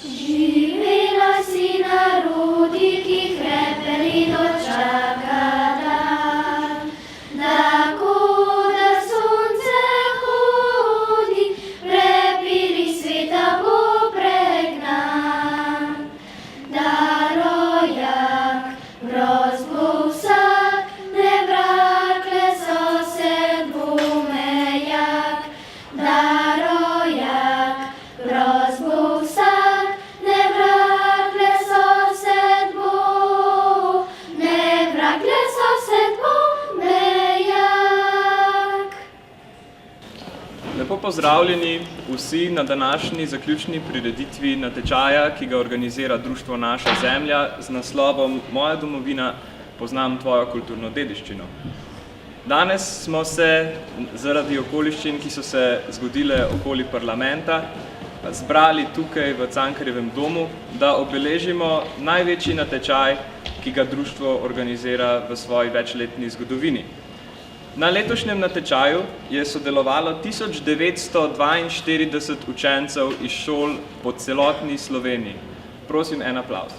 Živela si narodi, ki krepeli dočaka dan, tako da sonce hodi, prepiri sveta bo pregnan. Da rojak, groz bo vsak, ne vrakle sosed bo mejak. Da rojak, groz bo vsak, ne vrakle sosed bo, ne vrakle sosed bo mejak. Lepo pozdravljeni vsi na današnji zaključni prireditvi natečaja, ki ga organizira Društvo Naša zemlja z naslovom Moja domovina, poznam tvojo kulturno dediščino. Danes smo se zaradi okoliščin, ki so se zgodile okoli parlamenta, zbrali tukaj v Cankarjevem domu, da obeležimo največji natečaj, ki ga društvo organizira v svoji večletni zgodovini. Na letošnjem natečaju je sodelovalo 1942 učencev iz šol po celotni Sloveniji. Prosim, en aplavz.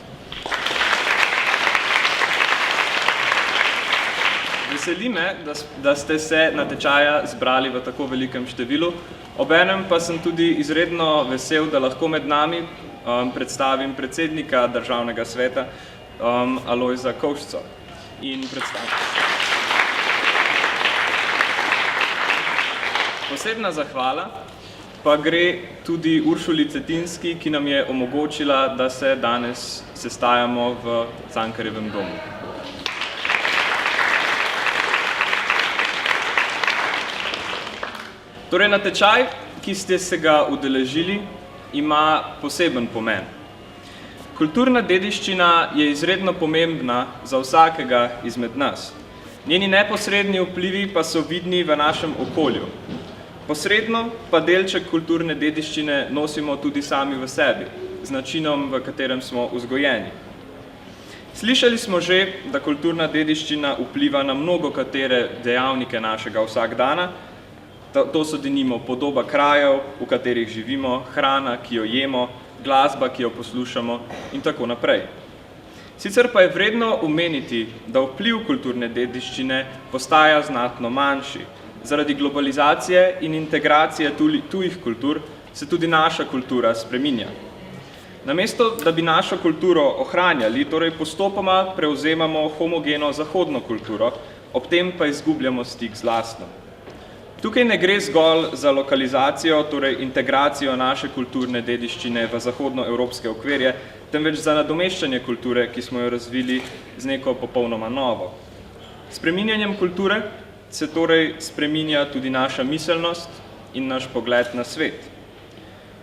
Veseli me, da ste se natečaja zbrali v tako velikem številu. Obenem pa sem tudi izredno vesel, da lahko med nami predstavim predsednika Državnega sveta Alojza Kovšco. In predstavim. Posebna zahvala pa gre tudi Uršuli Cetinski, ki nam je omogočila, da se danes sestajamo v Cankarjevem domu. Torej, natečaj, ki ste se ga udeležili, ima poseben pomen. Kulturna dediščina je izredno pomembna za vsakega izmed nas. Njeni neposredni vplivi pa so vidni v našem okolju. Posredno pa delček kulturne dediščine nosimo tudi sami v sebi, z načinom, v katerem smo vzgojeni. Slišali smo že, da kulturna dediščina vpliva na mnogo katere dejavnike našega vsakdana. To so denimo podoba krajev, v katerih živimo, hrana, ki jo jemo, glasba, ki jo poslušamo in tako naprej. Sicer pa je vredno omeniti, da vpliv kulturne dediščine postaja znatno manjši. Zaradi globalizacije in integracije tujih kultur se tudi naša kultura spreminja. Namesto, da bi našo kulturo ohranjali, torej postopoma prevzemamo homogeno zahodno kulturo, ob tem pa izgubljamo stik z lastno. Tukaj ne gre zgolj za lokalizacijo, torej integracijo naše kulturne dediščine v zahodnoevropske okvirje, temveč za nadomeščanje kulture, ki smo jo razvili z neko popolnoma novo. Spreminjanjem kulture se torej spreminja tudi naša miselnost in naš pogled na svet.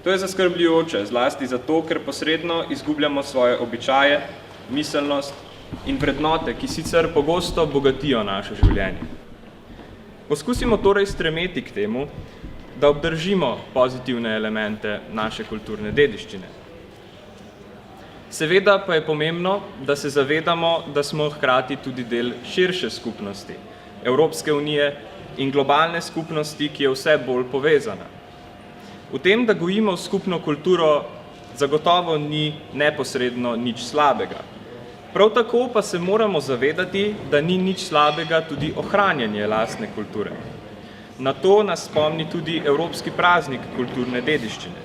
To je zaskrbljujoče, zlasti zato, ker posredno izgubljamo svoje običaje, miselnost in vrednote, ki sicer pogosto bogatijo naše življenje. Poskusimo torej stremeti k temu, da obdržimo pozitivne elemente naše kulturne dediščine. Seveda pa je pomembno, da se zavedamo, da smo hkrati tudi del širše skupnosti, Evropske unije in globalne skupnosti, ki je vse bolj povezana. V tem, da gojimo skupno kulturo, zagotovo ni neposredno nič slabega. Prav tako pa se moramo zavedati, da ni nič slabega tudi ohranjanje lastne kulture. Na to nas spomni tudi Evropski praznik kulturne dediščine.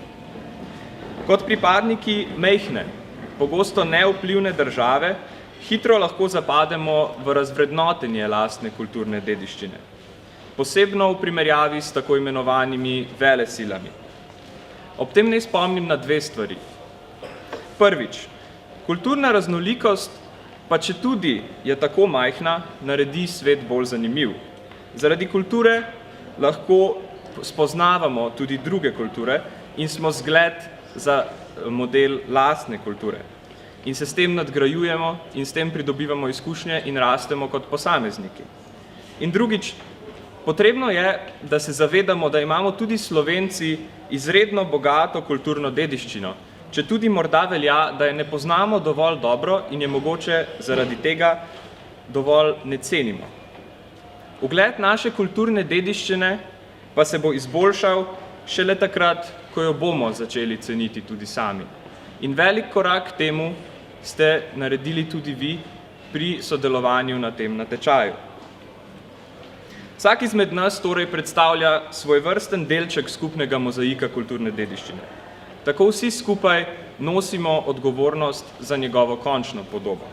Kot pripadniki majhne, pogosto nevplivne države, hitro lahko zapademo v razvrednotenje lastne kulturne dediščine, posebno v primerjavi s tako imenovanimi velesilami. Ob tem naj spomnim na dve stvari. Prvič, kulturna raznolikost, pa četudi je tako majhna, naredi svet bolj zanimiv. Zaradi kulture lahko spoznavamo tudi druge kulture in smo zgled za model lastne kulture. In se s tem nadgrajujemo in s tem pridobivamo izkušnje in rastemo kot posamezniki. In drugič, potrebno je, da se zavedamo, da imamo tudi Slovenci izredno bogato kulturno dediščino, četudi morda velja, da je ne poznamo dovolj dobro in je mogoče zaradi tega dovolj ne cenimo. Ugled naše kulturne dediščine pa se bo izboljšal šele takrat, ko jo bomo začeli ceniti tudi sami. In velik korak k temu ste naredili tudi vi pri sodelovanju na tem natečaju. Vsak izmed nas torej predstavlja svojevrsten delček skupnega mozaika kulturne dediščine. Tako vsi skupaj nosimo odgovornost za njegovo končno podobo.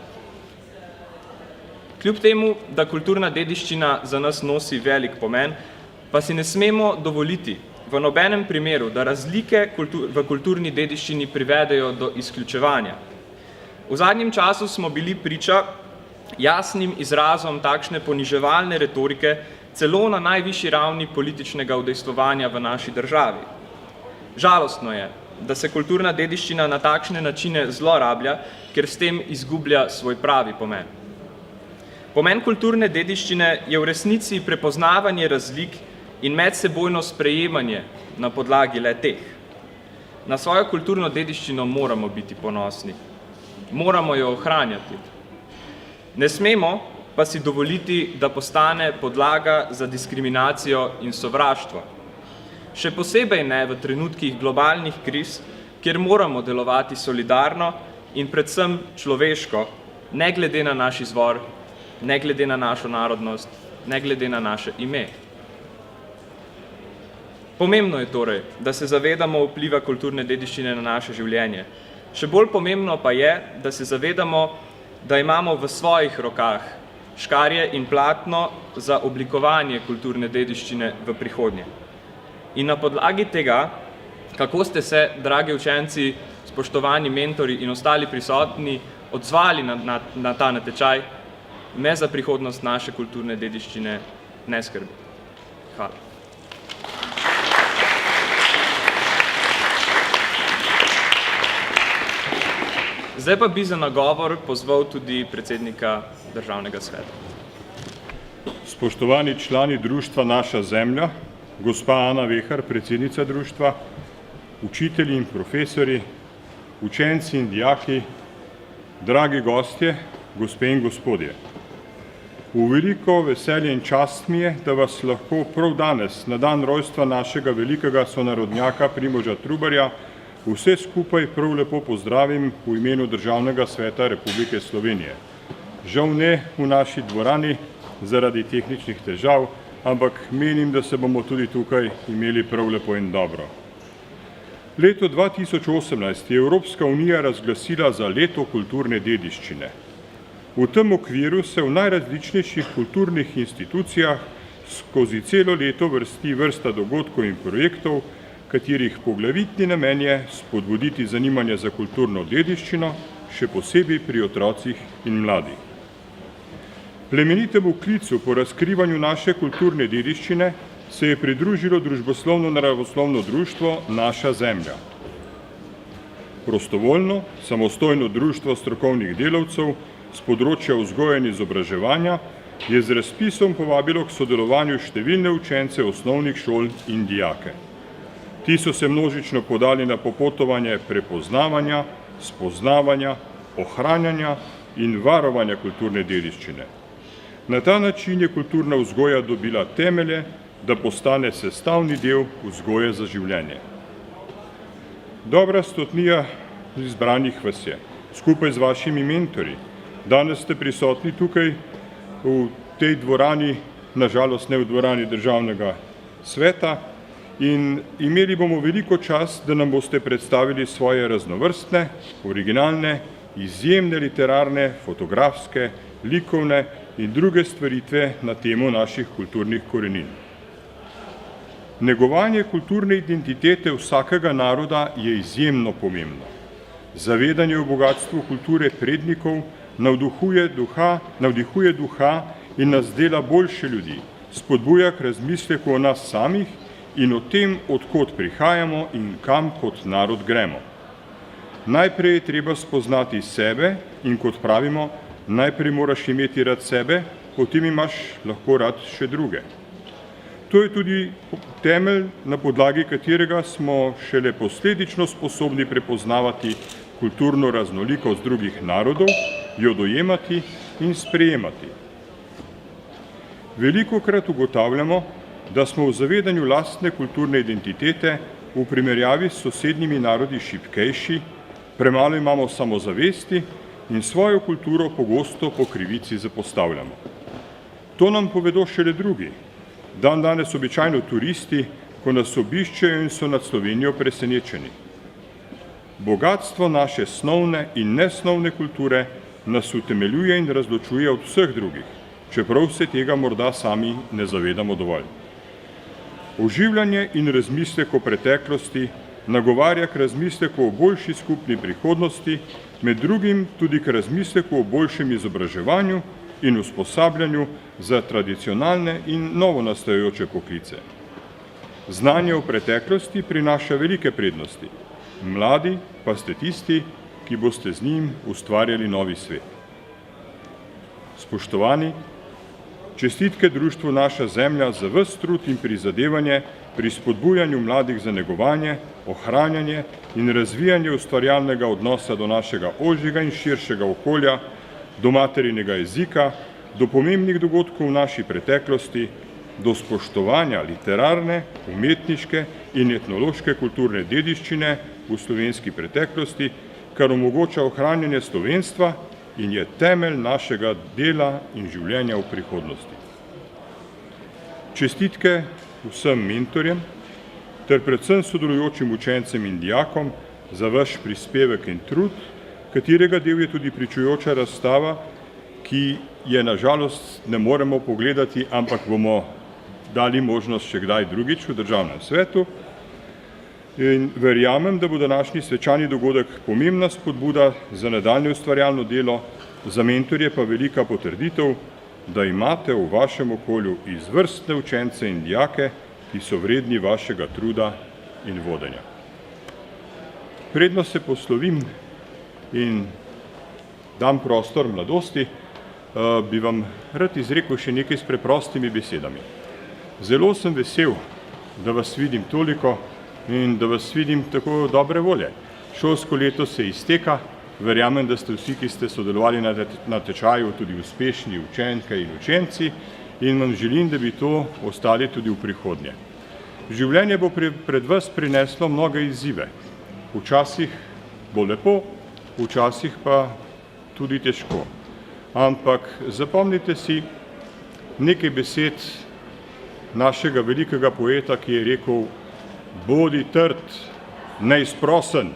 Kljub temu, da kulturna dediščina za nas nosi velik pomen, pa si ne smemo dovoliti v nobenem primeru, da razlike v kulturni dediščini privedejo do izključevanja. V zadnjem času smo bili priča jasnim izrazom takšne poniževalne retorike, celo na najvišji ravni političnega udejstvovanja v naši državi. Žalostno je, da se kulturna dediščina na takšne načine zlorablja, ker s tem izgublja svoj pravi pomen. Pomen kulturne dediščine je v resnici prepoznavanje razlik in medsebojno sprejemanje na podlagi le-teh. Na svojo kulturno dediščino moramo biti ponosni. Moramo jo ohranjati. Ne smemo pa si dovoliti, da postane podlaga za diskriminacijo in sovraštvo. Še posebej ne v trenutkih globalnih kriz, kjer moramo delovati solidarno in predvsem človeško, ne glede na naš izvor, ne glede na našo narodnost, ne glede na naše ime. Pomembno je torej, da se zavedamo vpliva kulturne dediščine na naše življenje. Še bolj pomembno pa je, da se zavedamo, da imamo v svojih rokah škarje in platno za oblikovanje kulturne dediščine v prihodnje. In na podlagi tega, kako ste se, dragi učenci, spoštovani mentori in ostali prisotni, odzvali na ta natečaj, me za prihodnost naše kulturne dediščine ne skrbi. Hvala. Zdaj pa bi za nagovor pozval tudi predsednika Državnega sveta. Spoštovani člani društva Naša zemlja, gospa Ana Vehar, predsednica društva, učitelji in profesori, učenci in dijaki, dragi gostje, gospe in gospodje. V veliko veselje in čast mi je, da vas lahko prav danes, na dan rojstva našega velikega sonarodnjaka Primoža Trubarja, vse skupaj prav lepo pozdravim v imenu Državnega sveta Republike Slovenije. Žal ne v naši dvorani zaradi tehničnih težav, ampak menim, da se bomo tudi tukaj imeli prav lepo in dobro. Leto 2018 je Evropska unija razglasila za leto kulturne dediščine. V tem okviru se v najrazličnejših kulturnih institucijah skozi celo leto vrsti vrsta dogodkov in projektov, katerih poglavitni namen je spodbuditi zanimanje za kulturno dediščino, še posebej pri otrocih in mladih. Plemenitemu klicu po razkrivanju naše kulturne dediščine se je pridružilo družboslovno-naravoslovno društvo Naša zemlja. Prostovoljno, samostojno društvo strokovnih delavcev z področja vzgoje in izobraževanja je z razpisom povabilo k sodelovanju številne učence osnovnih šol in dijake. Ti so se množično podali na popotovanje prepoznavanja, spoznavanja, ohranjanja in varovanja kulturne dediščine. Na ta način je kulturna vzgoja dobila temelje, da postane sestavni del vzgoje za življenje. Dobra stotnija izbranih vas je, skupaj z vašimi mentorji. Danes ste prisotni tukaj v tej dvorani, nažalost ne v dvorani Državnega sveta, in imeli bomo veliko čast, da nam boste predstavili svoje raznovrstne, originalne, izjemne literarne, fotografske, likovne in druge stvaritve na temo naših kulturnih korenin. Negovanje kulturne identitete vsakega naroda je izjemno pomembno. Zavedanje o bogatstvu kulture prednikov navdihuje duha in nas dela boljše ljudi, spodbuja k razmisleku o nas samih in o tem, odkot prihajamo in kam kot narod gremo. Najprej je treba spoznati sebe in, kot pravimo, najprej moraš imeti rad sebe, potem imaš lahko rad še druge. To je tudi temelj, na podlagi katerega smo šele posledično sposobni prepoznavati kulturno raznolikost drugih narodov, jo dojemati in sprejemati. Velikokrat ugotavljamo, da smo v zavedanju lastne kulturne identitete v primerjavi s sosednjimi narodi šibkejši, Premalo imamo samozavesti in svojo kulturo pogosto po krivici zapostavljamo. To nam povedo šele drugi. Dan danes običajno turisti, ko nas obiščejo in so nad Slovenijo presenečeni. Bogatstvo naše snovne in nesnovne kulture nas utemeljuje in razločuje od vseh drugih, čeprav se tega morda sami ne zavedamo dovolj. Oživljanje in razmislek o preteklosti nagovarja k razmisleku o boljši skupni prihodnosti, med drugim tudi k razmisleku o boljšem izobraževanju in usposabljanju za tradicionalne in novo nastajajoče poklice. Znanje o preteklosti prinaša velike prednosti. Mladi pa ste tisti, ki boste z njim ustvarjali novi svet. Spoštovani, čestitke društvu Naša zemlja za ves trud in prizadevanje pri spodbujanju mladih za negovanje, ohranjanje in razvijanje ustvarjalnega odnosa do našega ožjega in širšega okolja, do materinega jezika, do pomembnih dogodkov v naši preteklosti, do spoštovanja literarne, umetniške in etnološke kulturne dediščine v slovenski preteklosti, kar omogoča ohranjanje slovenstva in je temelj našega dela in življenja v prihodnosti. Čestitke vsem mentorjem ter predvsem sodelujočim učencem in dijakom za vaš prispevek in trud, katerega del je tudi pričujoča razstava, ki je na žalost ne moremo pogledati, ampak bomo dali možnost še kdaj drugič v Državnem svetu. In verjamem, da bo današnji svečani dogodek pomembna spodbuda za nadaljnje ustvarjalno delo, za mentorje pa velika potrditev, da imate v vašem okolju izvrstne učence in dijake, ki so vredni vašega truda in vodenja. Predno se poslovim in dam prostor mladosti, bi vam rad izrekel še nekaj s preprostimi besedami. Zelo sem vesel, da vas vidim toliko in da vas vidim tako dobre volje. Šolsko leto se izteka, verjamem, da ste vsi, ki ste sodelovali na tečaju, tudi uspešni učenke in učenci in vam želim, da bi to ostali tudi v prihodnje. Življenje bo pred vas prineslo mnoge izzive. Včasih bo lepo, včasih pa tudi težko. Ampak zapomnite si nekaj besed našega velikega poeta, ki je rekel: bodi trd, neizprosen,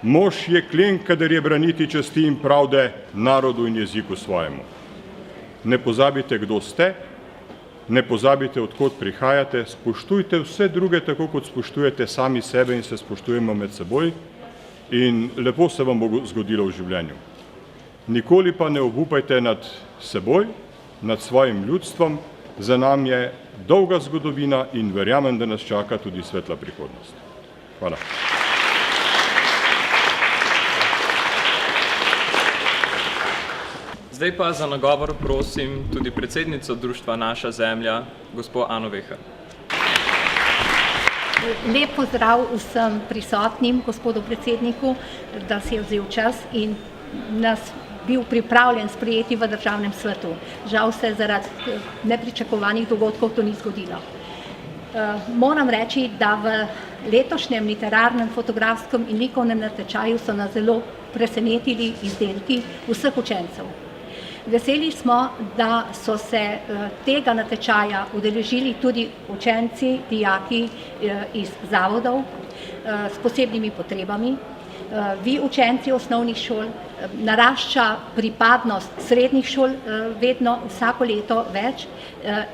mož je klen, kadar je braniti časti in pravde narodu in jeziku svojemu. Ne pozabite, kdo ste, ne pozabite, od kod prihajate, spoštujte vse druge tako, kot spoštujete sami sebe in se spoštujemo med seboj in lepo se vam bo zgodilo v življenju. Nikoli pa ne obupajte nad seboj, nad svojim ljudstvom, za nam je dolga zgodovina in verjamem, da nas čaka tudi svetla prihodnost. Hvala. Zdaj pa za nagovor prosim tudi predsednico društva Naša zemlja, gospod Ano Vehar. Lep pozdrav vsem prisotnim, gospodu predsedniku, da si je vzel čas in nas bil pripravljen sprejeti v Državnem svetu. Žal se zaradi nepričakovanih dogodkov to ni zgodilo. Moram reči, da v letošnjem literarnem, fotografskem in likovnem natečaju so nas zelo presenetili izdelki vseh učencev. Veseli smo, da so se tega natečaja udeležili tudi učenci, dijaki iz zavodov s posebnimi potrebami. Vi učenci osnovnih šol, narašča pripadnost srednjih šol vedno vsako leto več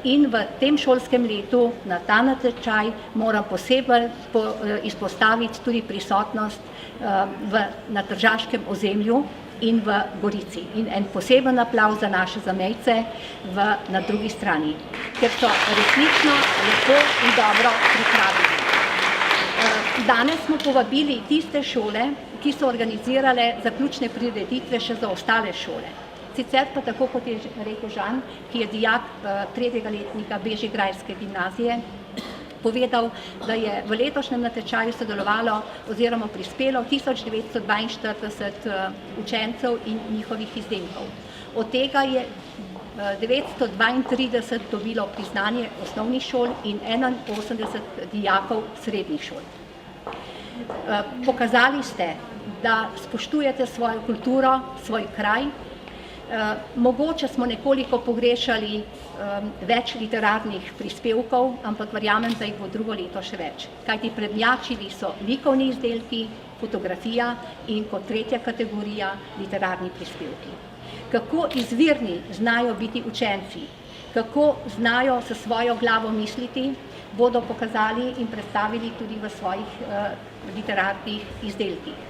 in v tem šolskem letu na ta natečaj moram posebej izpostaviti tudi prisotnost na tržaškem ozemlju in v Gorici. In en poseben aplavz za naše zamejce na drugi strani, ker so resnično lepo in dobro pripravili. Danes smo povabili tiste šole, ki so organizirale zaključne prireditve še za ostale šole. Sicer pa tako, kot je rekel Žan, ki je dijak 3. letnika Bežigrajske gimnazije, povedal, da je v letošnjem natečaju sodelovalo oziroma prispelo 1942 učencev in njihovih izdelkov. Od tega je 932 dobilo priznanje osnovnih šol in 81 dijakov srednjih šol. Pokazali ste, da spoštujete svojo kulturo, svoj kraj. Mogoče smo nekoliko pogrešali več literarnih prispevkov, ampak verjamem, da jih bo drugo leto še več. Kajti prednjačili so likovni izdelki, fotografija in kot tretja kategorija literarni prispevki. Kako izvirni znajo biti učenci, kako znajo s svojo glavo misliti, bodo pokazali in predstavili tudi v svojih literarnih izdelkih.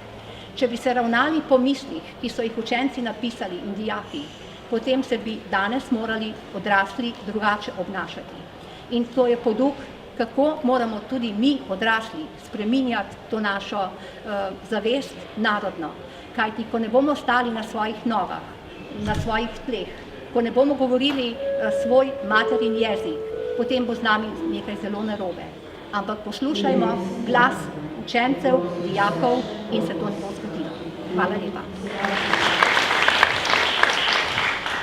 Če bi se ravnali po mislih, ki so jih učenci napisali in dijaki, potem se bi danes morali odrasli drugače obnašati. In to je poduk, kako moramo tudi mi odrasli spreminjati to našo zavest narodno. Kajti, ko ne bomo stali na svojih nogah, na svojih tleh, ko ne bomo govorili svoj materin jezik, potem bo z nami nekaj zelo narobe. Ampak poslušajmo glas učencev, dijakov in se to ne bo zgodilo. Hvala lepa.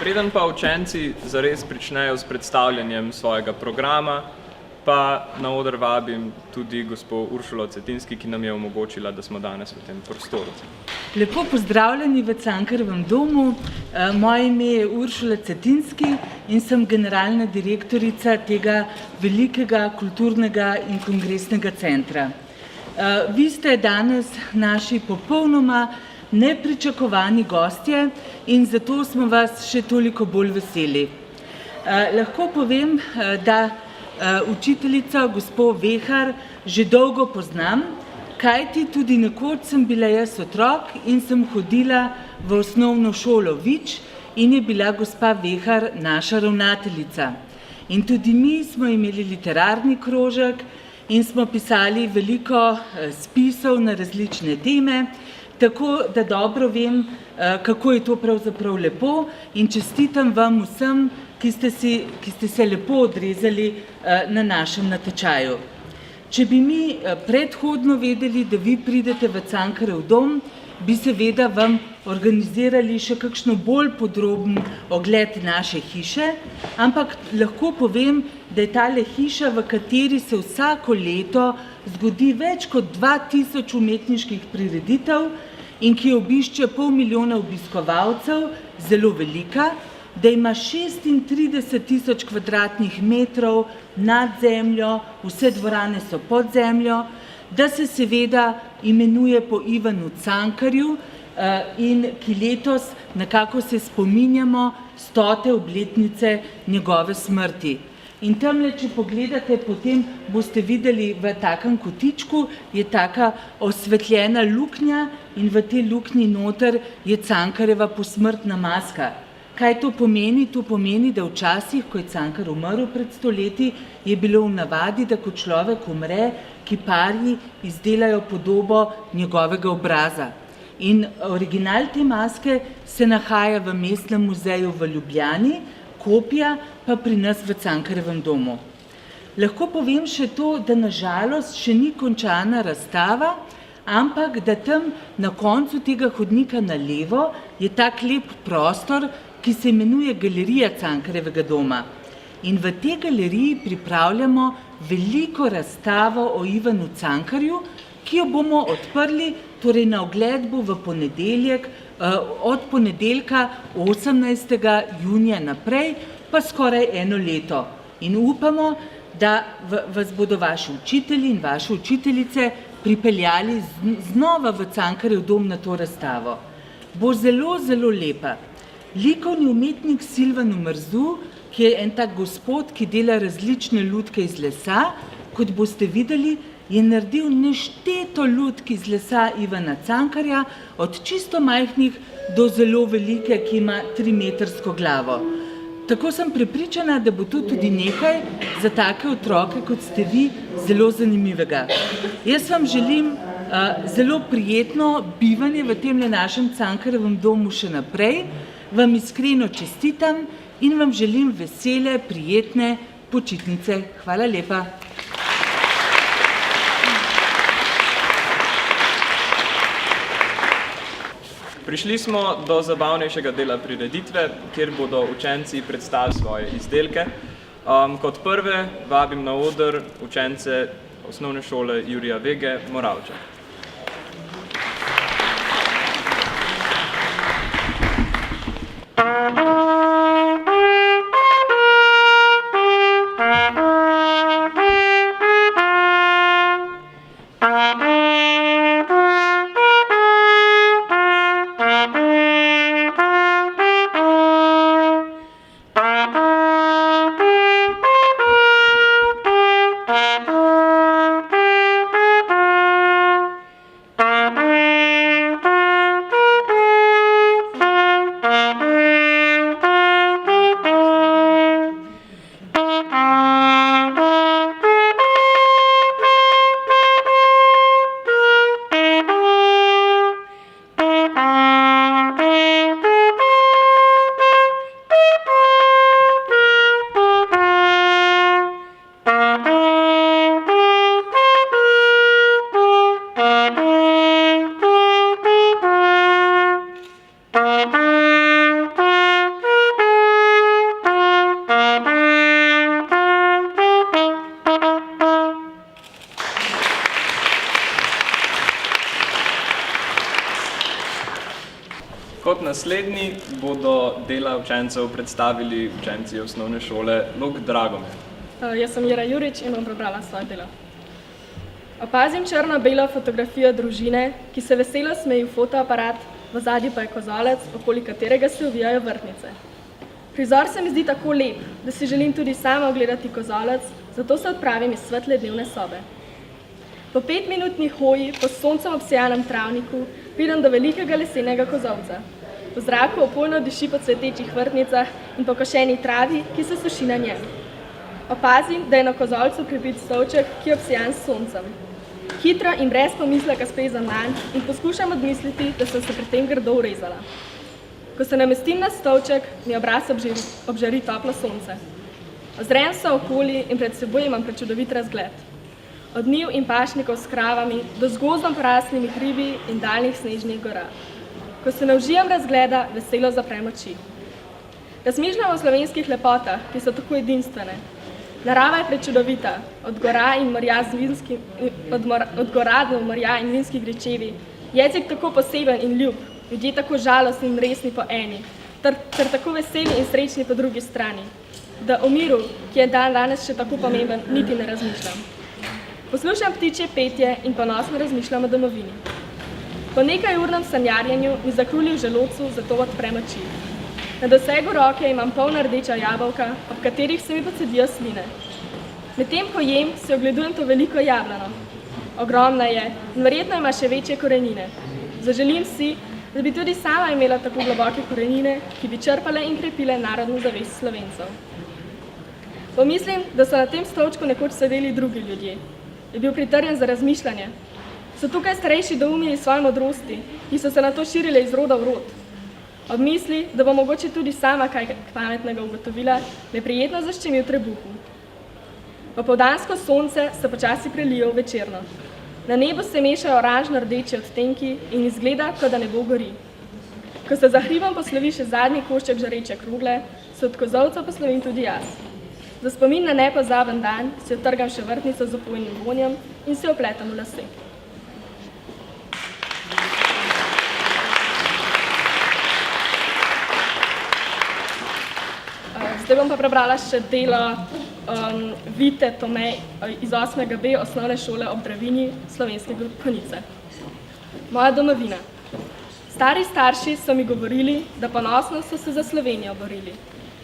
Preden pa učenci zares pričnejo s predstavljanjem svojega programa, pa na oder vabim tudi gospo Uršulo Cetinski, ki nam je omogočila, da smo danes v tem prostoru. Lepo pozdravljeni v Cankarjevem domu. Moje ime je Uršula Cetinski in sem generalna direktorica tega velikega kulturnega in kongresnega centra. Vi ste danes naši popolnoma nepričakovani gostje in zato smo vas še toliko bolj veseli. Lahko povem, da učiteljico gospo Vehar že dolgo poznam, kajti tudi nekoč sem bila jaz otrok in sem hodila v osnovno šolo Vič in je bila gospa Vehar naša ravnateljica. In tudi mi smo imeli literarni krožek in smo pisali veliko spisov na različne teme, tako da dobro vem, kako je to pravzaprav lepo in čestitam vam vsem, ki ste se lepo odrezali na našem natečaju. Če bi mi predhodno vedeli, da vi pridete v Cankarjev dom, bi seveda vam organizirali še kakšno bolj podroben ogled naše hiše, ampak lahko povem, da je tale hiša, v kateri se vsako leto zgodi več kot 2000 umetniških prireditev in ki obišče 500 000 obiskovalcev, zelo velika, da ima 36 000 kvadratnih metrov nad zemljo, vse dvorane so pod zemljo, da se seveda imenuje po Ivanu Cankarju in ki letos nekako se spominjamo 100. obletnice njegove smrti. In tamle, če pogledate, potem boste videli v takem kotičku, je taka osvetljena luknja in v tej luknji noter je Cankarjeva posmrtna maska. Kaj to pomeni? To pomeni, da včasih, ko je Cankar umrl pred 100 leti, je bilo v navadi, da ko človek umre, kiparji izdelajo podobo njegovega obraza. In original te maske se nahaja v Mestnem muzeju v Ljubljani, kopija pa pri nas v Cankarjevem domu. Lahko povem še to, da na žalost še ni končana razstava, ampak da tam na koncu tega hodnika na levo je tak lep prostor, ki se imenuje Galerija Cankarjevega doma. In v tej galeriji pripravljamo veliko razstavo o Ivanu Cankarju, ki jo bomo odprli, torej na ogled bo v ponedeljek, od ponedeljka 18. junija naprej, pa skoraj 1 leto. In upamo, da vas bodo vaši učitelji in vaše učiteljice pripeljali znova v Cankarjev dom na to razstavo. Bo zelo, zelo lepa. Likovni umetnik Silvan Omerzu, ki je en tak gospod, ki dela različne lutke iz lesa, kot boste videli, je naredil nešteto lutk iz lesa Ivana Cankarja, od čisto majhnih do zelo velike, ki ima 3-metrsko glavo. Tako sem prepričana, da bo to tudi nekaj za take otroke, kot ste vi, zelo zanimivega. Jaz vam želim zelo prijetno bivanje v tem našem Cankarjevem domu še naprej, vam iskreno čestitam in vam želim vesele, prijetne počitnice. Hvala lepa. Prišli smo do zabavnejšega dela prireditve, kjer bodo učenci predstavili svoje izdelke. Kot prve vabim na oder učence osnovne šole Jurija Vege Moravča. Kot naslednji bodo dela učencev predstavili učenci osnovne šole Lok Dragomir. Jaz sem Jera Jurič in bom prebrala svoje delo. Opazim črno-belo fotografijo družine, ki se veselo smeji v fotoaparat, v ozadju pa je kozolec, okoli katerega se uvijajo vrtnice. Prizor se mi zdi tako lep, da si želim tudi sama ogledati kozolec, zato se odpravim iz svetle dnevne sobe. Po 5-minutni hoji po soncem obsijanem travniku pridem do velikega lesenega kozolca. V zraku opojno diši po cvetečih vrtnicah in po košeni travi, ki se suši na njem. Opazim, da je na kozolcu pribit stolček, ki je obsijan s soncem. Hitro in brez pomisleka splezam nanj in poskušam odmisliti, da sem se pri tem grdo urezala. Ko se namestim na stolček, mi obraz obžari toplo sonce. Ozrem se okoli in pred seboj imam prečudovit razgled. Od njiv in pašnikov s kravami do z gozdom porasnimi hribi in daljnih snežnih gora. Ko se navžijam razgleda, veselo zaprem oči. Razmišljam o slovenskih lepotah, ki so tako edinstvene. Narava je prečudovita, od gora do morja in vinski gričevi, jezik tako poseben in ljub, ljudje tako žalostni in resni po eni, ter tako veseli in srečni po drugi strani, da o miru, ki je danes še tako pomemben, niti ne razmišljam. Poslušam ptičje petje in ponosno razmišljam o domovini. Po nekajurnem sanjarjenju mi zakruli v želodcu, zato odprem oči. Na dosegu roke imam polna rdeča jabolka, ob katerih se mi pocedijo sline. Medtem ko jem, si ogledujem to veliko jablano. Ogromna je in verjetno ima še večje korenine. Zaželim si, da bi tudi sama imela tako globoke korenine, ki bi črpale in krepile narodno zavest Slovencev. Pomislim, da so na tem stolčku nekoč sedeli drugi ljudje. Je bil pritrjen za razmišljanje. So tukaj starejši doumili svoje modrosti, ki so se na to širile iz roda v rod. Ob misli, da bo mogoče tudi sama kaj pametnega ugotovila, me prijetno zaščemi v trebuhu. Popoldansko sonce se počasi prelije v večerno. Na nebu se mešajo oranžno-rdeči odtenki in izgleda, kot da nebo gori. Ko se za hribom poslovi še zadnji košček žareče krogle, se od kozolca poslovim tudi jaz. Za spomin na nepozaben dan si odtrgam še vrtnico z opojnim vonjem in si opletam v lase. Zdaj bom pa prebrala še delo Vite Tomej iz 8B osnovne šole ob Dravini Slovenske Konjice. Moja domovina. Stari starši so mi govorili, da ponosno so se za Slovenijo borili.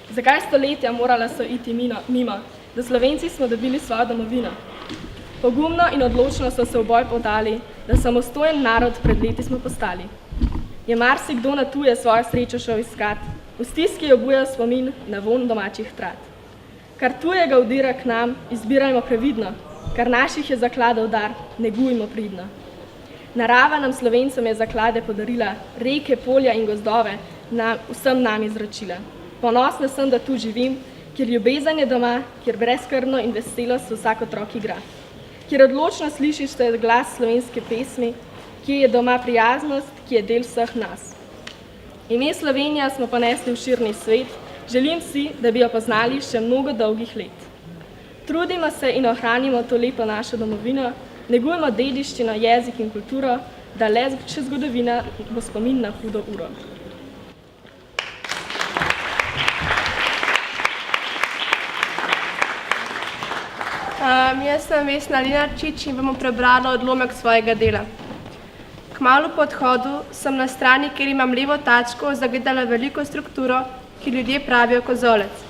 Zakaj stoletja morala so iti mimo, da Slovenci smo dobili svojo domovino? Pogumno in odločno so se v boj podali, da samostojen narod pred leti smo postali. Je marsikdo na tuje svojo srečo šel iskat, v stiski je obujal spomin na vonj domačih trat. Kar tujega vdira k nam, izbirajmo previdno, kar naših je zakladov dar, negujmo pridno. Narava nam Slovencem je zaklade podarila, reke, polja in gozdove vsem nam izročila. Ponosna sem, da tu živim, kjer ljubezen je doma, kjer brezskrbno in veselo se vsak otrok igra. Kjer odločno slišiš glas slovenske pesmi, kjer je doma prijaznost, ki je del vseh nas. Ime Slovenija smo ponesli v širni svet, želim si, da bi jo poznali še mnogo dolgih let. Trudimo se in ohranimo to lepo našo domovino, negujmo dediščino, jezik in kulturo, da le še zgodovina bo spomin na hudo uro. Jaz sem Vesna Linarčič in bomo prebrala odlomek svojega dela. Kmalu po odhodu sem na strani, kjer imam levo tačko, zagledala veliko strukturo, ki ljudje pravijo kozolec.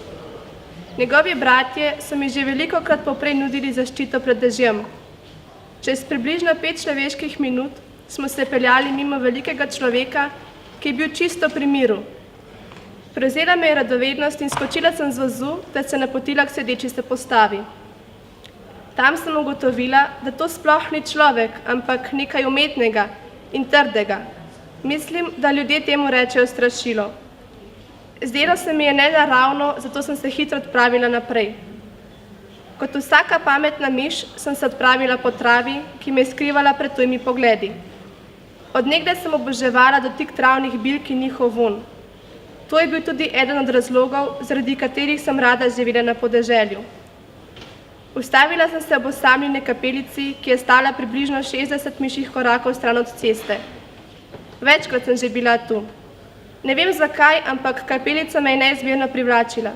Njegovi bratje so mi že velikokrat poprej nudili zaščito pred dežjem. Čez približno 5 človeških minut smo se peljali mimo velikega človeka, ki je bil čisto pri miru. Prevzela me je radovednost in skočila sem z vozu, da se napotila k sedeči se postavi. Tam sem ugotovila, da to sploh ni človek, ampak nekaj umetnega in trdega. Mislim, da ljudje temu rečejo strašilo. Zdelo se mi je nenaravno, zato sem se hitro odpravila naprej. Kot vsaka pametna miš sem se odpravila po travi, ki me je skrivala pred tujimi pogledi. Od nekdaj sem oboževala dotik travnih bilk in njihov vonj. To je bil tudi eden od razlogov, zaradi katerih sem rada živela na podeželju. Ustavila sem se ob osamljeni kapelici, ki je stala približno 60 mišjih korakov stran od ceste. Večkrat sem že bila tu. Ne vem zakaj, ampak kapelica me je neizmerno privlačila.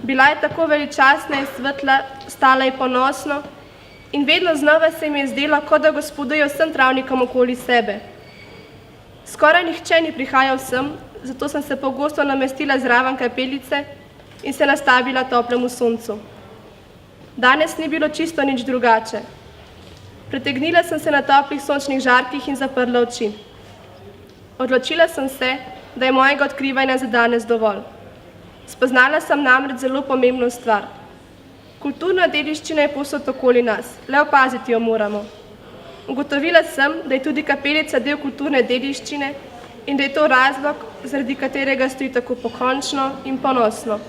Bila je tako veličastna in svetla, stala je ponosno in vedno znova se mi je zdela, kot da gospoduje vsem travnikom okoli sebe. Skoraj nihče ni prihajal sem, zato sem se pogosto namestila zraven kapelice in se nastavila toplemu soncu. Danes ni bilo čisto nič drugače. Pretegnila sem se na toplih sončnih žarkih in zaprla oči. Odločila sem se, da je mojega odkrivanja za danes dovolj. Spoznala sem namreč zelo pomembno stvar. Kulturna dediščina je povsod okoli nas, le opaziti jo moramo. Ugotovila sem, da je tudi kapelica del kulturne dediščine in da je to razlog, zaradi katerega stoji tako pokončno in ponosno.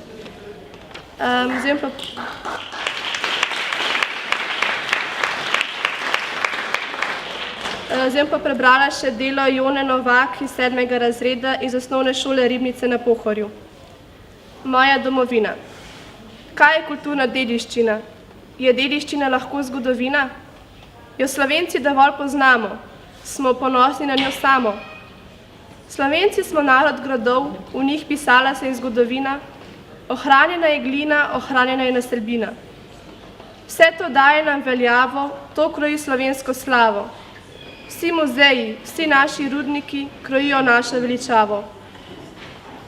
Zdaj pa prebrala še delo Jone Novak iz 7. razreda iz osnovne šole Ribnice na Pohorju. Moja domovina. Kaj je kulturna dediščina? Je dediščina lahko zgodovina? Jo Slovenci dovolj poznamo? Smo ponosni na njo samo? Slovenci smo narod gradov, v njih pisala se je zgodovina, ohranjena je glina, ohranjena je naselbina. Vse to daje nam veljavo, to kroji slovensko slavo. Vsi muzeji, vsi naši rudniki krojijo našo veličavo.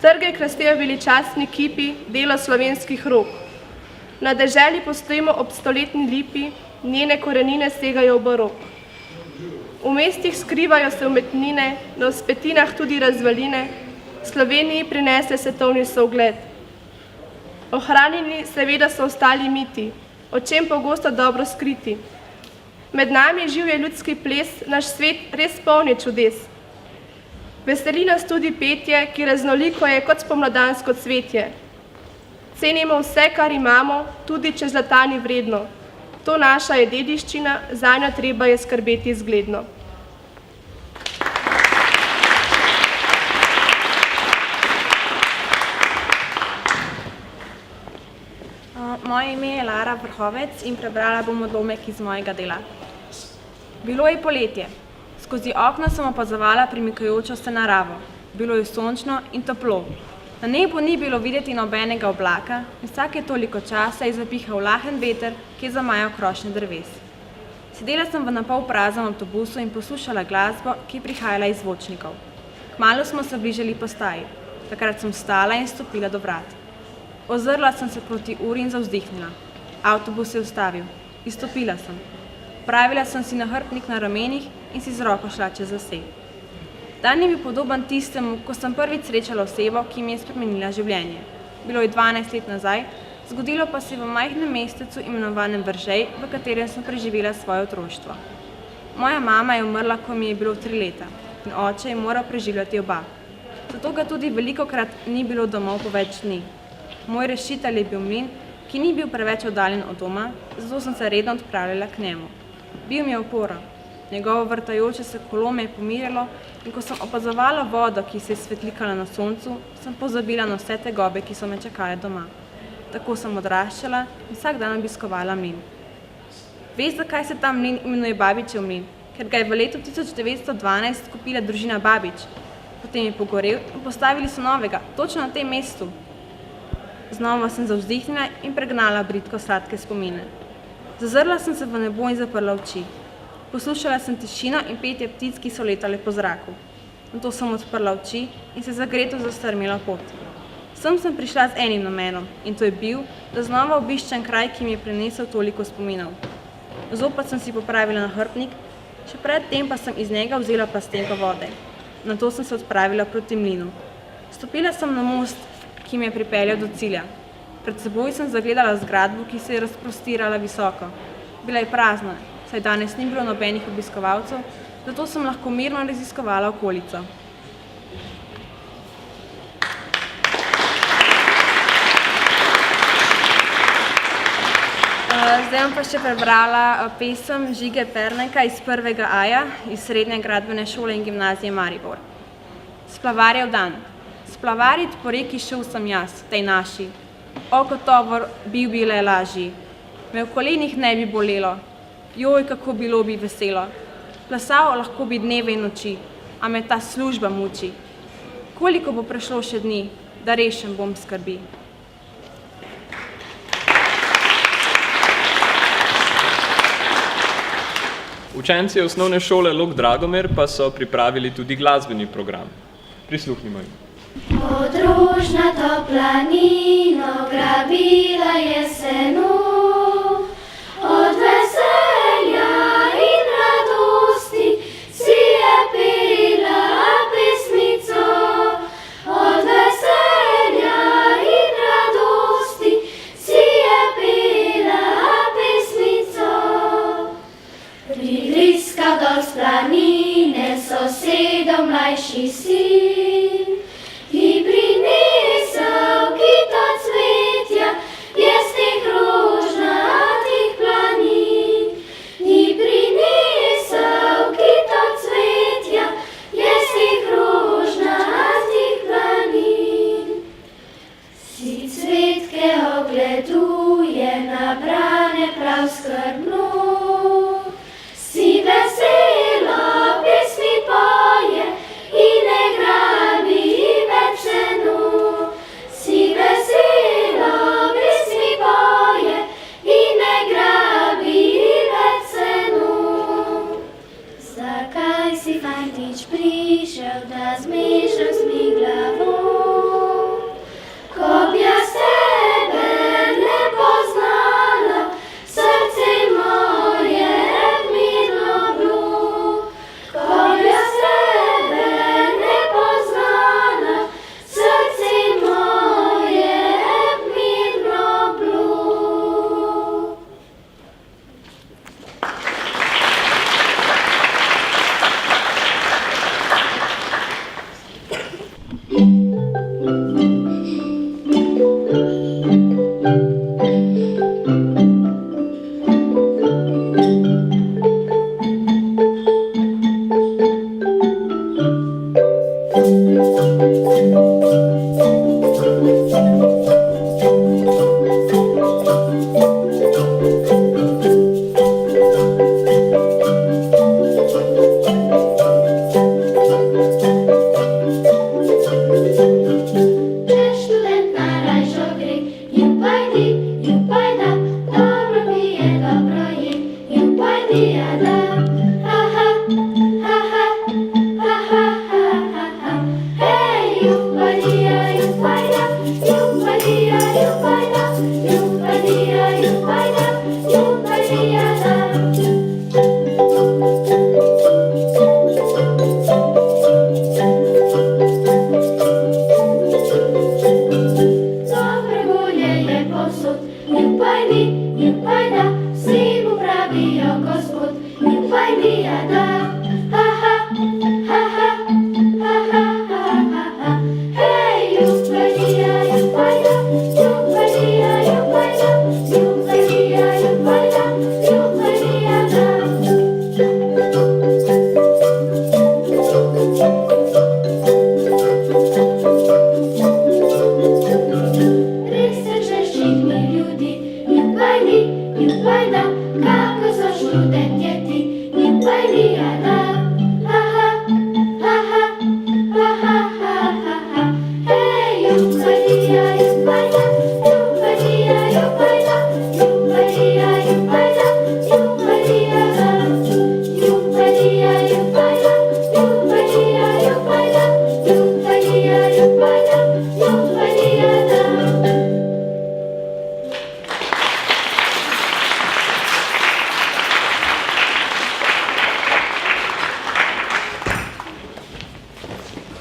Trge krastijo veličastni kipi, delo slovenskih rok. Na deželi postojimo ob stoletni lipi, njene korenine segajo v barok. V mestih skrivajo se umetnine, na vzpetinah tudi razvaline, Sloveniji prinese svetovni sougled. Ohranjeni seveda so ostali miti, o čem pogosto dobro skriti. Med nami živ je ljudski ples, naš svet res polni čudes. Veseli nas tudi petje, ki raznoliko je kot spomladansko cvetje. Cenimo vse, kar imamo, tudi če zlata ni vredno. To naša je dediščina, zanjo treba je skrbeti zgledno. Moje ime je Lara Vrhovec in prebrala bom odlomek iz mojega dela. Bilo je poletje. Skozi okno sem opazovala premikajočo se naravo. Bilo je sončno in toplo. Na nebu ni bilo videti nobenega oblaka in vsake toliko časa je zapihal lahen veter, ki je zamajal krošnje dreves. Sedela sem v napol praznem avtobusu in poslušala glasbo, ki je prihajala iz zvočnikov. Kmalu smo se bližali postaji. Takrat sem stala in stopila do vrat. Ozrla sem se proti uri in zavzdihnila. Avtobus se je ustavil. Izstopila sem. Pravila sem si nahrbtnik na ramenih in si z roko šla čez lase. Dan je bil podoben tistemu, ko sem prvič srečala osebo, ki mi je spremenila življenje. Bilo je 12 let nazaj, zgodilo pa se v majhnem mestecu imenovanem Veržej, v katerem sem preživela svoje otroštvo. Moja mama je umrla, ko mi je bilo 3 leta in oče je moral preživljati oba. Zato ga tudi velikokrat ni bilo domov po več dni. Moj rešitelj je bil mlin, ki ni bil preveč oddaljen od doma, zato sem se redno odpravljala k njemu. Bil mi je opora. Njegovo vrtajoče se kolo me je pomirjalo in ko sem opazovala vodo, ki se je svetlikala na soncu, sem pozabila na vse tegobe, ki so me čakale doma. Tako sem odraščala in vsak dan obiskovala mlin. Veš, zakaj se ta mlin imenuje Babičev mlin? Ker ga je v letu 1912 kupila družina Babič. Potem je pogorel in postavili so novega, točno na tem mestu. Znova sem zavzdihnila in pregnala bridko sladke spomine. Zazrla sem se v nebo in zaprla oči. Poslušala sem tišino in petje ptic, ki so letale po zraku. Nato sem odprla oči in se zagreto zastrmela pot. Sem prišla z enim namenom in to je bil, da znova obiščem kraj, ki mi je prinesel toliko spominov. Zopet sem si popravila nahrbtnik, še pred tem pa sem iz njega vzela plastenko vode. Nato sem se odpravila proti mlinu. Stopila sem na most, ki me je pripeljal do cilja. Pred seboj sem zagledala zgradbo, ki se je razprostirala visoko. Bila je prazna, saj danes ni bilo nobenih obiskovalcev, zato sem lahko mirno raziskovala okolico. Zdaj bom pa še prebrala pesem Žige Perneka iz 1. A-ja iz Srednje gradbene šole in gimnazije Maribor. Splavarjev dan. Splavarit po reki šel sem jaz, tej naši. Oko tovor bil bile lažji. Me v kolenih ne bi bolelo. Joj, kako bilo bi veselo. Plesal lahko bi dneve in noči, a me ta služba muči. koliko bo prešlo še dni, da rešen bom skrbi. Učenci osnovne šole Lok Dragomir pa so pripravili tudi glasbeni program. Prisluhnimo jim. Podružna toplanino grabila jesenu, od veselja in radosti si je pela pesmico. Od veselja in radosti si je pela pesmico. Prigriskal dol s planine sosedov mlajši sin, ki prinesel kito cvetja, je z teh rožnatih planin. Ki prinesel kito cvetja, je z teh rožnatih planin. Si cvetke ogleduje, nabrane prav skrbno, si veselo pesmi poje in ne grabi večenu. Si veselo pesmi poje in ne grabi večenu. Zakaj si fantič prišel, da zmešaš mi glavo? Ko bi jaz tebe ne poznala, srce moje mirno bilo. Ko bi jaz tebe ne poznala, srce moje mirno bilo.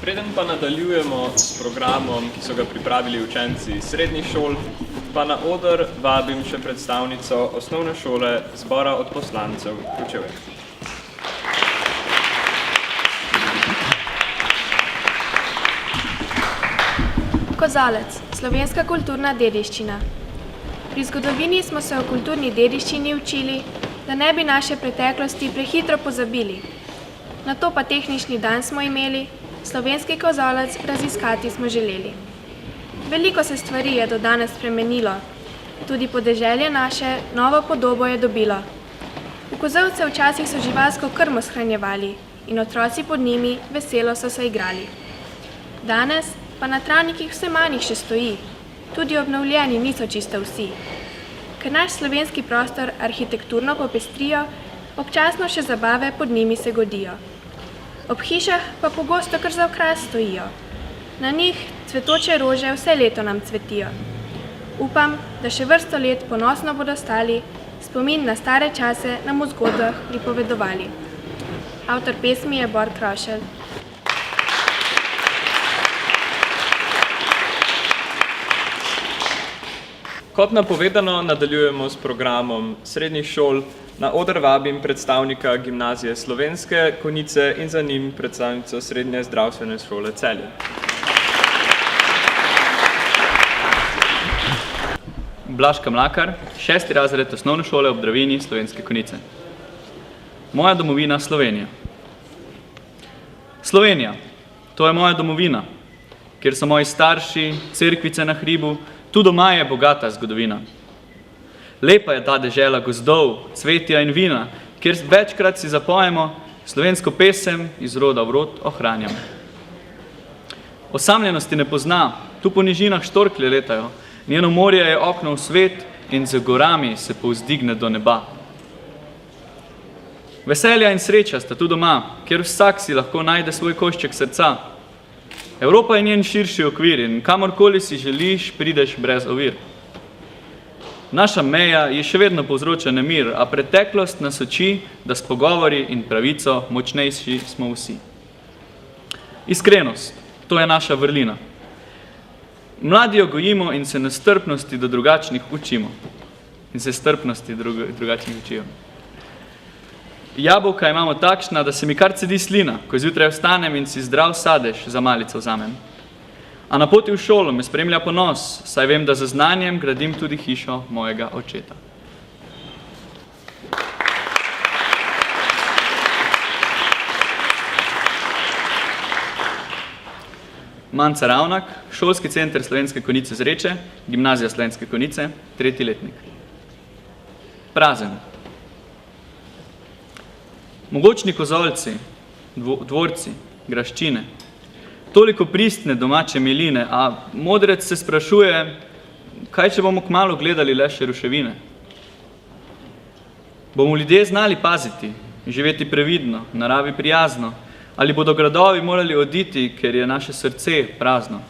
Preden pa nadaljujemo s programom, ki so ga pripravili učenci srednjih šol, pa na oder vabim še predstavnico osnovne šole Zbora odposlancev Kočevje. Kozolec, slovenska kulturna dediščina. Pri zgodovini smo se o kulturni dediščini učili, da ne bi naše preteklosti prehitro pozabili. Nato pa tehnični dan smo imeli, slovenski kozolec raziskati smo želeli. Veliko se stvari je do danes spremenilo, tudi podeželje naše novo podobo je dobilo. V kozolce včasih so živalsko krmo shranjevali in otroci pod njimi veselo so se igrali. Danes pa na travnikih vse manj še stoji, tudi obnovljeni niso čisto vsi. Ker naš slovenski prostor arhitekturno popestrijo, občasno še zabave pod njimi se godijo. Ob hišah pa pogosto kar za okras stojijo. Na njih cvetoče rože vse leto nam cvetijo. Upam, da še vrsto let ponosno bodo stali, spomin na stare čase nam v zgodbah pripovedovali. Avtor pesmi je Bor Krošelj. Kot napovedano, nadaljujemo s programom srednjih šol. Na oder vabim predstavnika Gimnazije Slovenske Konjice in za njim predstavnico Srednje zdravstvene šole Celje. Blažka Mlakar, 6. razred osnovne šole ob Dravini Slovenske Konjice. Moja domovina Slovenija. Slovenija, to je moja domovina, kjer so moji starši, cerkvice na hribu, tu doma je bogata zgodovina. Lepa je ta dežela gozdov, cvetja in vina, kjer večkrat si zapojemo, slovensko pesem iz roda v rod ohranjamo. Osamljenosti ne pozna, tu po nižinah štorklje letajo, njeno morje je okno v svet in z gorami se povzdigne do neba. Veselja in sreča sta tu doma, kjer vsak si lahko najde svoj košček srca. Evropa je njen širši okvir in kamorkoli si želiš, prideš brez ovir. Naša meja je še vedno povzroča nemir, a preteklost nas uči, da s pogovori in pravico močnejši smo vsi. Iskrenost, to je naša vrlina. Mladi jo gojimo in se nestrpnosti do drugačnih učimo. In se strpnosti drugačnih učijo. Jabolka imamo takšna, da se mi kar cedi slina, ko zjutraj vstanem in si zdrav sadež za malico vzamem. A na poti v šolo me spremlja ponos, saj vem, da za znanjem gradim tudi hišo mojega očeta. Manca Ravnak, šolski center Slovenske Konjice Zreče, Gimnazija Slovenske Konjice, 3. letnik. Prazen. Mogočni kozolci, dvorci, graščine, toliko pristne domače miline, a modrec se sprašuje, kaj če bomo kmalu gledali le še ruševine. Bomo ljudje znali paziti, živeti previdno, naravi prijazno, ali bodo gradovi morali oditi, ker je naše srce prazno.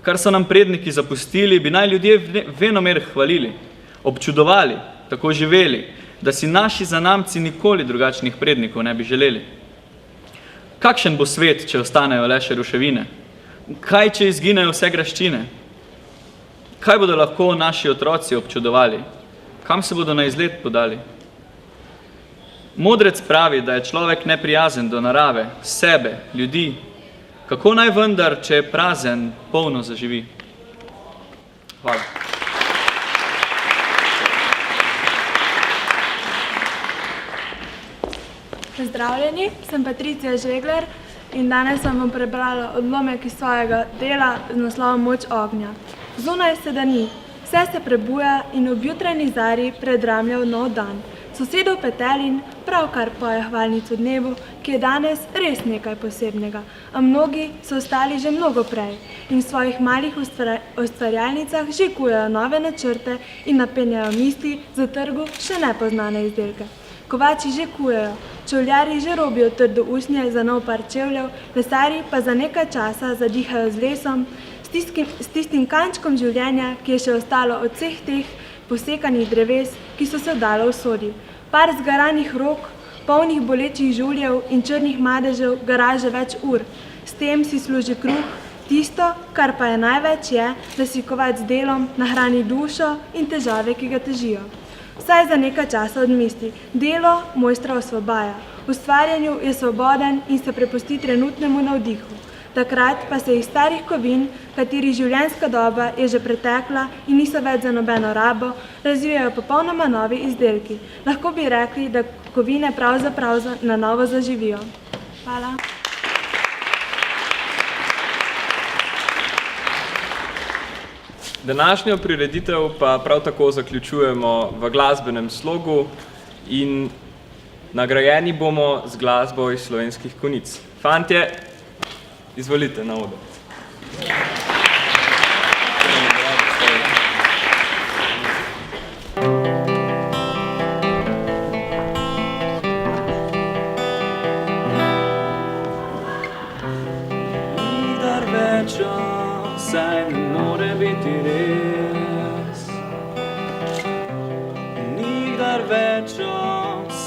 Kar so nam predniki zapustili, bi naj ljudje venomer hvalili, občudovali, tako živeli, da si naši zanamci nikoli drugačnih prednikov ne bi želeli. Kakšen bo svet, če ostanejo le še ruševine? Kaj, če izginejo vse graščine? Kaj bodo lahko naši otroci občudovali? Kam se bodo na izlet podali? Modrec pravi, da je človek neprijazen do narave, sebe, ljudi. Kako naj vendar, če je prazen, polno zaživi? Hvala. Pozdravljeni, sem Patricija Žegler in danes vam bom prebrala odlomek iz svojega dela z naslovom Moč ognja. Zunaj se dani, vse se prebuja in ob jutrajni zari predramlja v nov dan. Sosedov petelin pravkar poje hvalnico dnevu, ki je danes res nekaj posebnega, a mnogi so ostali že mnogo prej in v svojih malih ustvarjalnicah že kujejo nove načrte in napenjajo misli za trgu še nepoznane izdelke. Kovači že kujejo, čevljarji že robijo trdo usnje za nov par čevljev, lesarji pa za nekaj časa zadihajo z lesom, s tistim kančkom življenja, ki je še ostalo od vseh teh posekanih dreves, ki so se vdalo v sodi. Par zgaranih rok, polnih bolečih žuljev in črnih madežev gara že več ur. S tem si služi kruh, tisto, kar pa je največ je, da si kovač z delom nahrani dušo in težave, ki ga težijo. Vsaj za nekaj časa odmisli. Delo mojstra osvobaja. V ustvarjanju je svoboden in se prepusti trenutnemu navdihu. Takrat pa se iz starih kovin, katerih življenjska doba je že pretekla in niso več za nobeno rabo, razvijajo popolnoma novi izdelki. Lahko bi rekli, da kovine pravzaprav na novo zaživijo. Hvala. Današnjo prireditev pa prav tako zaključujemo v glasbenem slogu in nagrajeni bomo z glasbo iz Slovenskih Konjic. Fantje, Izvolite na oder. Nikdar več, saj ne more biti res. Nikdar več,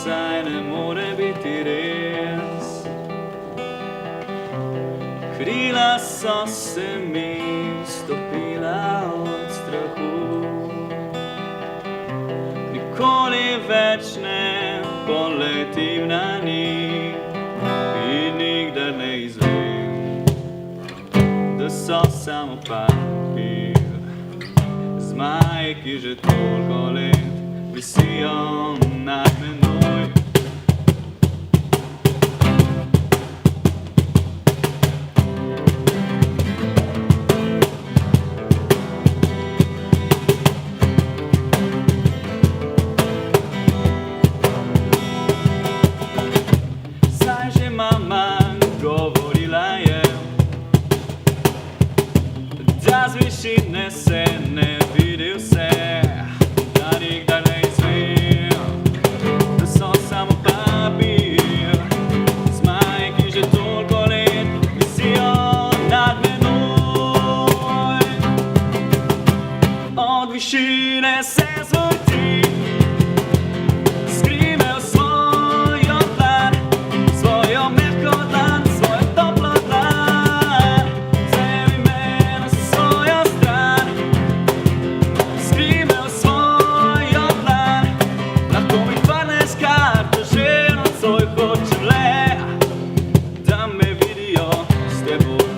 saj ne more biti res. Krila so se mi stopila od strahu. Nikoli več ne poletim na njih in nikdar ne izvem, da so samo papir. Zmaji, ki že toliko let visijo nad menoj. Z višine se ne vidi vse, da nikdar ne izvem, da so samo papir. Zmaji, ki že toliko let visijo nad menoj. Od višine se zvrti, skrime v svojo dlan, svojo mehko dlan, svojo toplo dlan. Vzemi me na svojo stran, skrime v svojo dlan. Lahko mi vrneš karto že nocoj, hočem le, da me vidijo s teboj.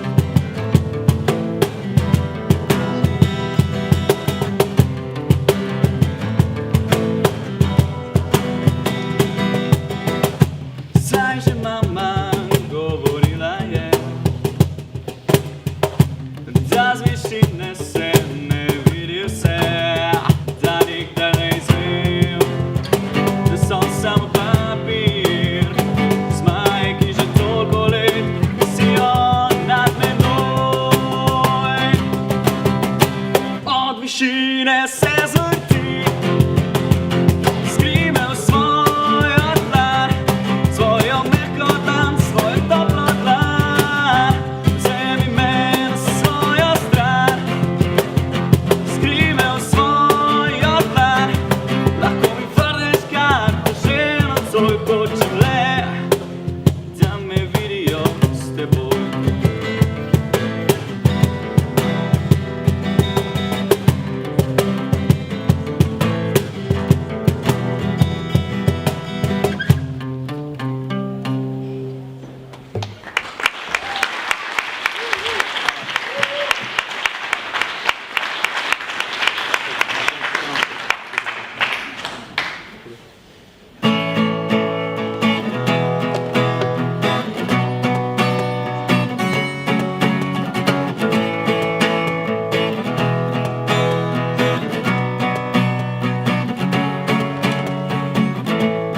Saj že mama govorila je, da z višine se ne vidi vse, da nikdar ne izvem, da so samo papir. Zmaji, ki že toliko let visijo nad menoj. Od višine se zvrti, skrime v svojo dlan, svojo mehko dlan, svojo toplo dlan. Vzemi me na svojo stran, skrime v svojo dlan. Lahko mi vrneš karto že nocoj, hočem le, da me vidijo s teboj.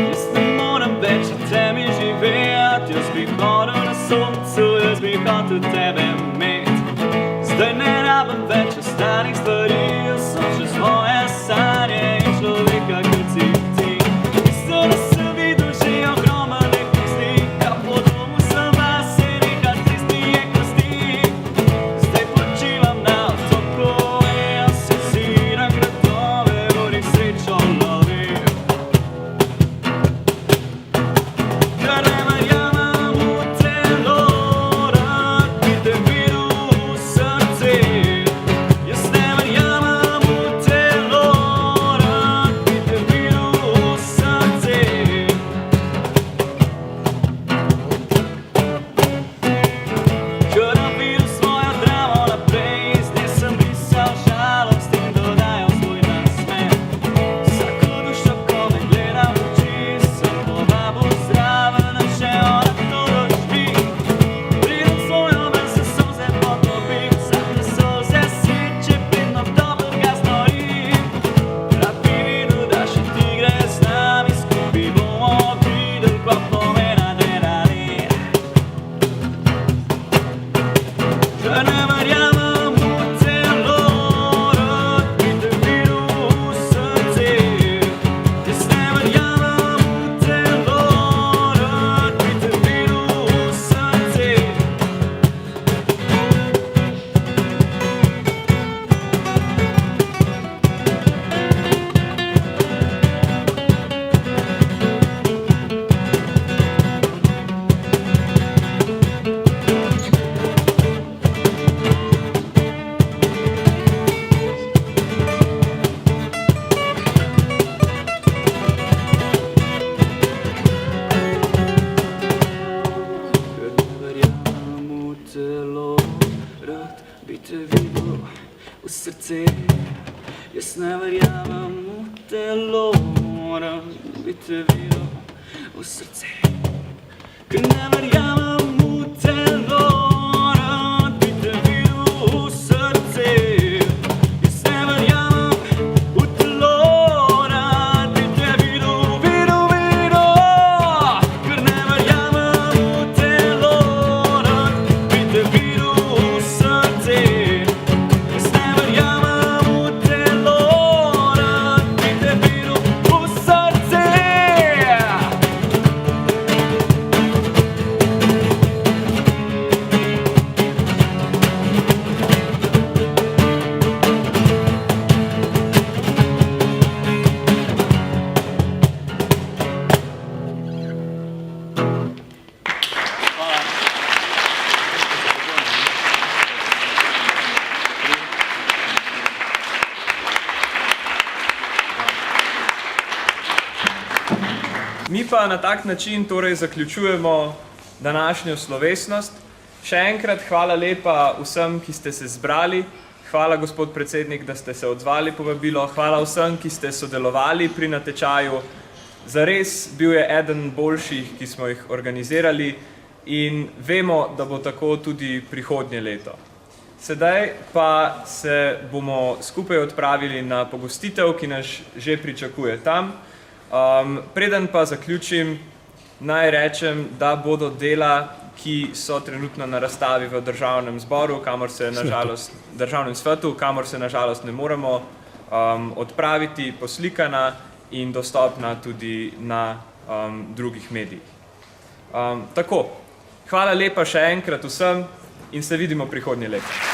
Jaz ne morem več v temi živeti, jaz bi hodil na soncu, jaz bi hotel tebe imet. Zdaj ne rabim več ostalih stvari, jaz sem še svoje sanje in človeka, kot si ti. Mislim, da sem videl že ogromno lepih slik, a po domu sem vase nekaj tistih je kosti. Zdaj počivam na otoku, jaz se ziram gradove, od njih srečo lovim. Ker ne verjamem v telo, rad bi te videl v srce. Jaz ne verjamem Jaz ne verjamem v telo, rad bi te videl v srce. Ker ne verjamem v telo, rad bi te videl v srce. Jaz ne verjamem v telo, rad bi te videl, ker ne verjamem v telo, rad bi te videl v srce. Jaz ne verjamem v telo, rad bi te videl v srce. Mi pa na tak način torej zaključujemo današnjo slovesnost. Še enkrat hvala lepa vsem, ki ste se zbrali. Hvala, gospod predsednik, da ste se odzvali povabilo. Hvala vsem, ki ste sodelovali pri natečaju. Zares bil je eden boljših, ki smo jih organizirali in vemo, da bo tako tudi prihodnje leto. Sedaj pa se bomo skupaj odpravili na pogostitev, ki nas že pričakuje tam. Preden pa zaključim, naj rečem, da bodo dela, ki so trenutno na razstavi v državnem zboru, državnem svetu, kamor se nažalost ne moremo odpraviti, poslikana in dostopna tudi na drugih medijih. Tako, hvala lepa še enkrat vsem in se vidimo prihodnje leto.